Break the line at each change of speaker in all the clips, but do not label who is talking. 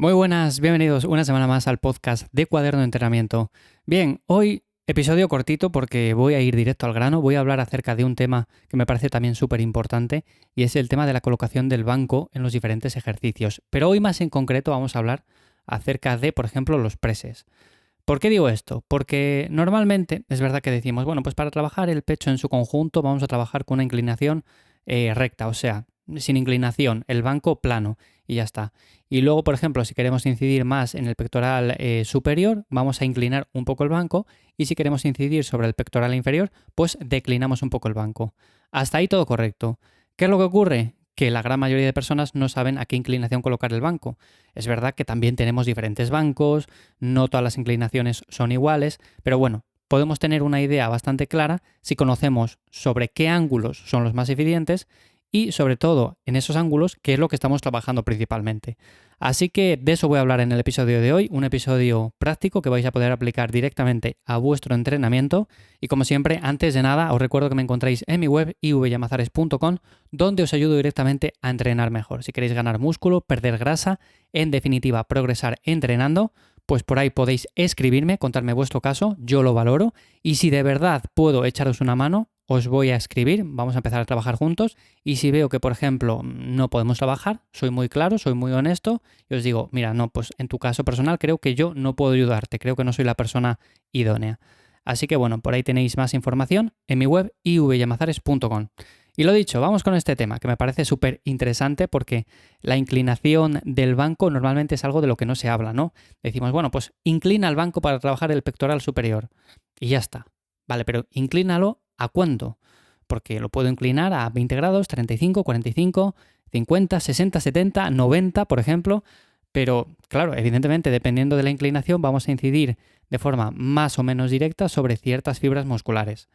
Muy buenas, bienvenidos una semana más al podcast de Cuaderno de Entrenamiento. Bien, hoy episodio cortito porque voy a ir directo al grano, voy a hablar acerca de un tema que me parece también súper importante y es el tema de la colocación del banco en los diferentes ejercicios. Pero hoy más en concreto vamos a hablar acerca de, por ejemplo, los presses. ¿Por qué digo esto? Porque normalmente es verdad que decimos, bueno, pues para trabajar el pecho en su conjunto vamos a trabajar con una inclinación recta, o sea, sin inclinación, el banco plano y ya está. Y luego, por ejemplo, si queremos incidir más en el pectoral superior, vamos a inclinar un poco el banco y si queremos incidir sobre el pectoral inferior, pues declinamos un poco el banco. Hasta ahí todo correcto. ¿Qué es lo que ocurre? Que la gran mayoría de personas no saben a qué inclinación colocar el banco. Es verdad que también tenemos diferentes bancos, no todas las inclinaciones son iguales, pero bueno, podemos tener una idea bastante clara si conocemos sobre qué ángulos son los más eficientes y sobre todo en esos ángulos qué es lo que estamos trabajando principalmente. Así que de eso voy a hablar en el episodio de hoy, un episodio práctico que vais a poder aplicar directamente a vuestro entrenamiento y como siempre, antes de nada, os recuerdo que me encontráis en mi web ivyamazares.com donde os ayudo directamente a entrenar mejor. Si queréis ganar músculo, perder grasa, en definitiva progresar entrenando, pues por ahí podéis escribirme, contarme vuestro caso, yo lo valoro y si de verdad puedo echaros una mano, os voy a escribir, vamos a empezar a trabajar juntos y si veo que, por ejemplo, no podemos trabajar, soy muy claro, soy muy honesto y os digo, mira, no, pues en tu caso personal creo que yo no puedo ayudarte, creo que no soy la persona idónea. Así que bueno, por ahí tenéis más información en mi web ivyamazares.com. Y lo dicho, vamos con este tema que me parece súper interesante porque la inclinación del banco normalmente es algo de lo que no se habla, ¿no? Decimos, bueno, pues inclina el banco para trabajar el pectoral superior y ya está. Vale, pero inclínalo ¿a cuánto? Porque lo puedo inclinar a 20 grados, 35, 45, 50, 60, 70, 90, por ejemplo. Pero claro, evidentemente, dependiendo de la inclinación, vamos a incidir de forma más o menos directa sobre ciertas fibras musculares.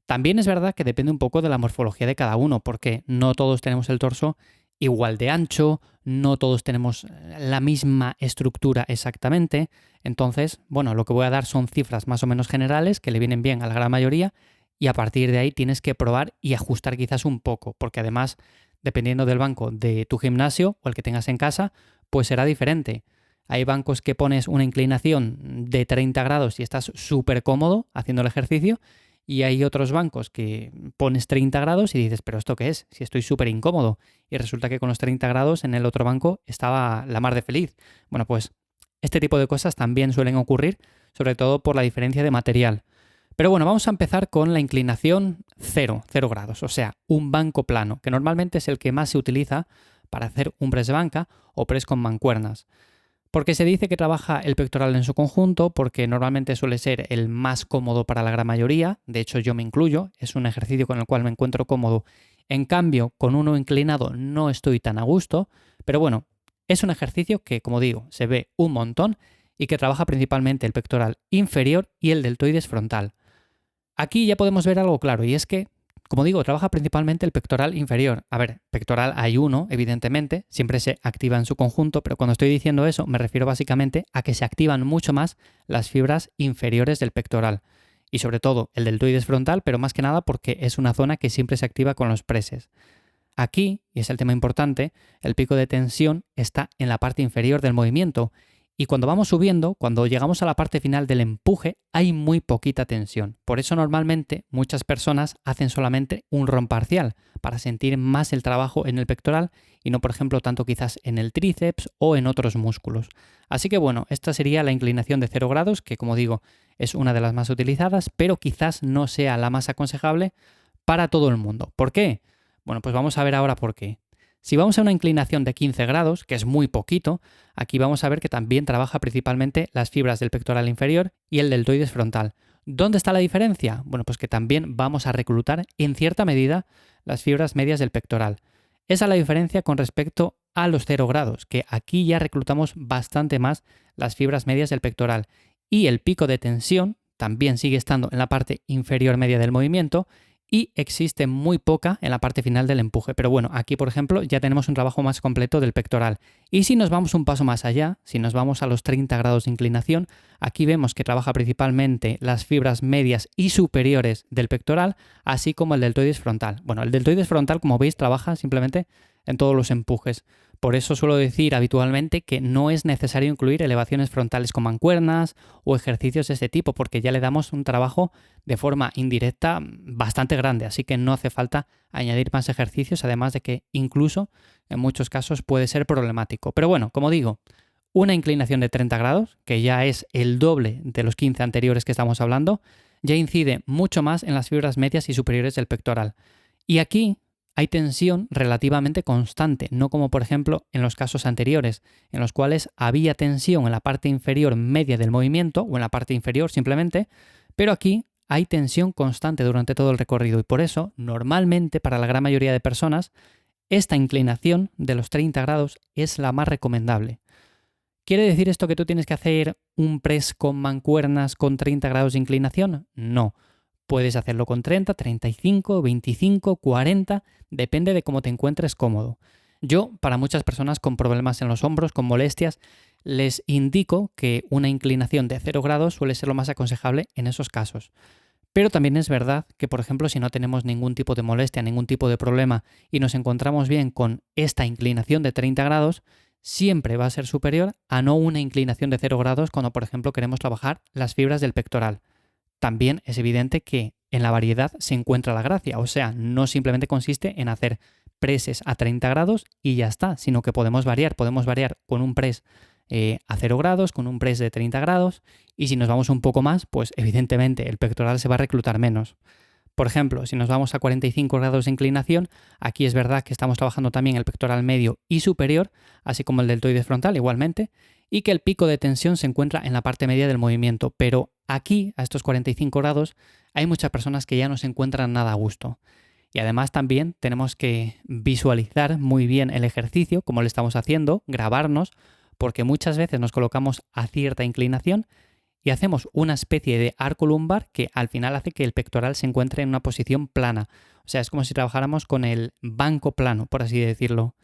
También es verdad que depende un poco de la morfología de cada uno, porque no todos tenemos el torso igual de ancho, no todos tenemos la misma estructura exactamente. Entonces, bueno, lo que voy a dar son cifras más o menos generales que le vienen bien a la gran mayoría y a partir de ahí tienes que probar y ajustar quizás un poco, porque además, dependiendo del banco de tu gimnasio o el que tengas en casa, pues será diferente. Hay bancos que pones una inclinación de 30 grados y estás súper cómodo haciendo el ejercicio y hay otros bancos que pones 30 grados y dices, pero ¿esto qué es? Si estoy súper incómodo. Y resulta que con los 30 grados en el otro banco estaba la mar de feliz. Bueno, pues este tipo de cosas también suelen ocurrir, sobre todo por la diferencia de material. Pero bueno, vamos a empezar con la inclinación 0 grados, o sea, un banco plano, que normalmente es el que más se utiliza para hacer un press de banca o press con mancuernas. Porque se dice que trabaja el pectoral en su conjunto, porque normalmente suele ser el más cómodo para la gran mayoría, de hecho yo me incluyo, es un ejercicio con el cual me encuentro cómodo. En cambio, con uno inclinado no estoy tan a gusto, pero bueno, es un ejercicio que, como digo, se ve un montón y que trabaja principalmente el pectoral inferior y el deltoides frontal. Aquí ya podemos ver algo claro y es que, como digo, trabaja principalmente el pectoral inferior. A ver, pectoral hay uno, evidentemente, siempre se activa en su conjunto, pero cuando estoy diciendo eso me refiero básicamente a que se activan mucho más las fibras inferiores del pectoral y sobre todo el deltoides frontal, pero más que nada porque es una zona que siempre se activa con los presses. Aquí, y es el tema importante, el pico de tensión está en la parte inferior del movimiento y cuando vamos subiendo, cuando llegamos a la parte final del empuje, hay muy poquita tensión. Por eso normalmente muchas personas hacen solamente un ROM parcial para sentir más el trabajo en el pectoral y no, por ejemplo, tanto quizás en el tríceps o en otros músculos. Así que bueno, esta sería la inclinación de 0 grados, que como digo, es una de las más utilizadas, pero quizás no sea la más aconsejable para todo el mundo. ¿Por qué? Bueno, pues vamos a ver ahora por qué. Si vamos a una inclinación de 15 grados, que es muy poquito, aquí vamos a ver que también trabaja principalmente las fibras del pectoral inferior y el deltoides frontal. ¿Dónde está la diferencia? Bueno, pues que también vamos a reclutar en cierta medida las fibras medias del pectoral. Esa es la diferencia con respecto a los 0 grados, que aquí ya reclutamos bastante más las fibras medias del pectoral. Y el pico de tensión también sigue estando en la parte inferior media del movimiento y existe muy poca en la parte final del empuje. Pero bueno, aquí por ejemplo ya tenemos un trabajo más completo del pectoral. Y si nos vamos un paso más allá, si nos vamos a los 30 grados de inclinación, aquí vemos que trabaja principalmente las fibras medias y superiores del pectoral, así como el deltoides frontal. Bueno, el deltoides frontal, como veis, trabaja simplemente en todos los empujes. Por eso suelo decir habitualmente que no es necesario incluir elevaciones frontales con mancuernas o ejercicios de este tipo, porque ya le damos un trabajo de forma indirecta bastante grande, así que no hace falta añadir más ejercicios, además de que incluso en muchos casos puede ser problemático. Pero bueno, como digo, una inclinación de 30 grados, que ya es el doble de los 15 anteriores que estamos hablando, ya incide mucho más en las fibras medias y superiores del pectoral. Y aquí hay tensión relativamente constante, no como por ejemplo en los casos anteriores, en los cuales había tensión en la parte inferior media del movimiento o en la parte inferior simplemente, pero aquí hay tensión constante durante todo el recorrido y por eso, normalmente para la gran mayoría de personas, esta inclinación de los 30 grados es la más recomendable. ¿Quiere decir esto que tú tienes que hacer un press con mancuernas con 30 grados de inclinación? No. Puedes hacerlo con 30, 35, 25, 40, depende de cómo te encuentres cómodo. Yo, para muchas personas con problemas en los hombros, con molestias, les indico que una inclinación de 0 grados suele ser lo más aconsejable en esos casos. Pero también es verdad que, por ejemplo, si no tenemos ningún tipo de molestia, ningún tipo de problema y nos encontramos bien con esta inclinación de 30 grados, siempre va a ser superior a no una inclinación de 0 grados cuando, por ejemplo, queremos trabajar las fibras del pectoral. También es evidente que en la variedad se encuentra la gracia, o sea, no simplemente consiste en hacer preses a 30 grados y ya está, sino que podemos variar con un press a 0 grados, con un press de 30 grados y si nos vamos un poco más, pues evidentemente el pectoral se va a reclutar menos. Por ejemplo, si nos vamos a 45 grados de inclinación, aquí es verdad que estamos trabajando también el pectoral medio y superior, así como el deltoides frontal igualmente, y que el pico de tensión se encuentra en la parte media del movimiento, pero aquí, a estos 45 grados, hay muchas personas que ya no se encuentran nada a gusto. Y además también tenemos que visualizar muy bien el ejercicio, como lo estamos haciendo, grabarnos, porque muchas veces nos colocamos a cierta inclinación y hacemos una especie de arco lumbar que al final hace que el pectoral se encuentre en una posición plana. O sea, es como si trabajáramos con el banco plano, por así decirlo.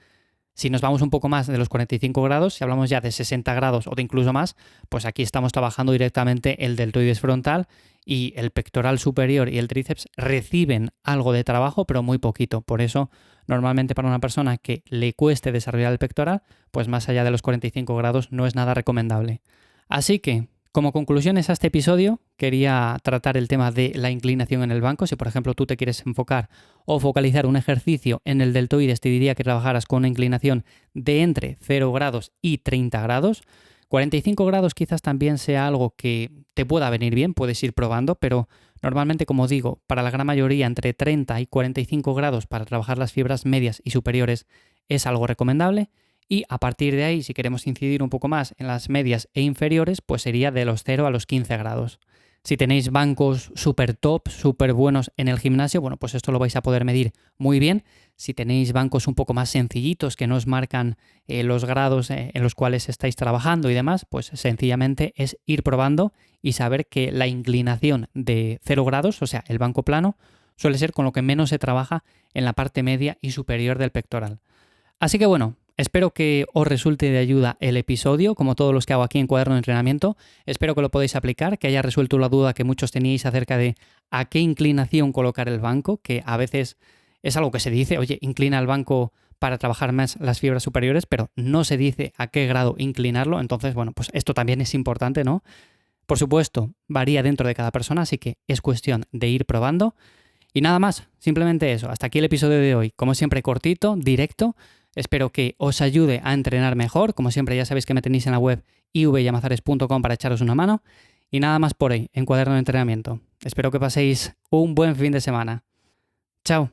Si nos vamos un poco más de los 45 grados, si hablamos ya de 60 grados o de incluso más, pues aquí estamos trabajando directamente el deltoides frontal y el pectoral superior y el tríceps reciben algo de trabajo, pero muy poquito. Por eso, normalmente para una persona que le cueste desarrollar el pectoral, pues más allá de los 45 grados no es nada recomendable. Así que, como conclusiones a este episodio, quería tratar el tema de la inclinación en el banco. Si, por ejemplo, tú te quieres enfocar o focalizar un ejercicio en el deltoides, te diría que trabajaras con una inclinación de entre 0 grados y 30 grados. 45 grados quizás también sea algo que te pueda venir bien, puedes ir probando, pero normalmente, como digo, para la gran mayoría entre 30 y 45 grados para trabajar las fibras medias y superiores es algo recomendable. Y a partir de ahí, si queremos incidir un poco más en las medias e inferiores, pues sería de los 0 a los 15 grados. Si tenéis bancos súper top, súper buenos en el gimnasio, bueno, pues esto lo vais a poder medir muy bien. Si tenéis bancos un poco más sencillitos que no os marcan los grados en los cuales estáis trabajando y demás, pues sencillamente es ir probando y saber que la inclinación de 0 grados, o sea, el banco plano, suele ser con lo que menos se trabaja en la parte media y superior del pectoral. Así que bueno, espero que os resulte de ayuda el episodio, como todos los que hago aquí en Cuaderno de Entrenamiento. Espero que lo podáis aplicar, que haya resuelto la duda que muchos teníais acerca de a qué inclinación colocar el banco, que a veces es algo que se dice, oye, inclina el banco para trabajar más las fibras superiores, pero no se dice a qué grado inclinarlo. Entonces, bueno, pues esto también es importante, ¿no? Por supuesto, varía dentro de cada persona, así que es cuestión de ir probando. Y nada más, simplemente eso. Hasta aquí el episodio de hoy. Como siempre, cortito, directo. Espero que os ayude a entrenar mejor. Como siempre, ya sabéis que me tenéis en la web ivyamazares.com para echaros una mano. Y nada más por hoy, en Cuaderno de Entrenamiento. Espero que paséis un buen fin de semana. Chao.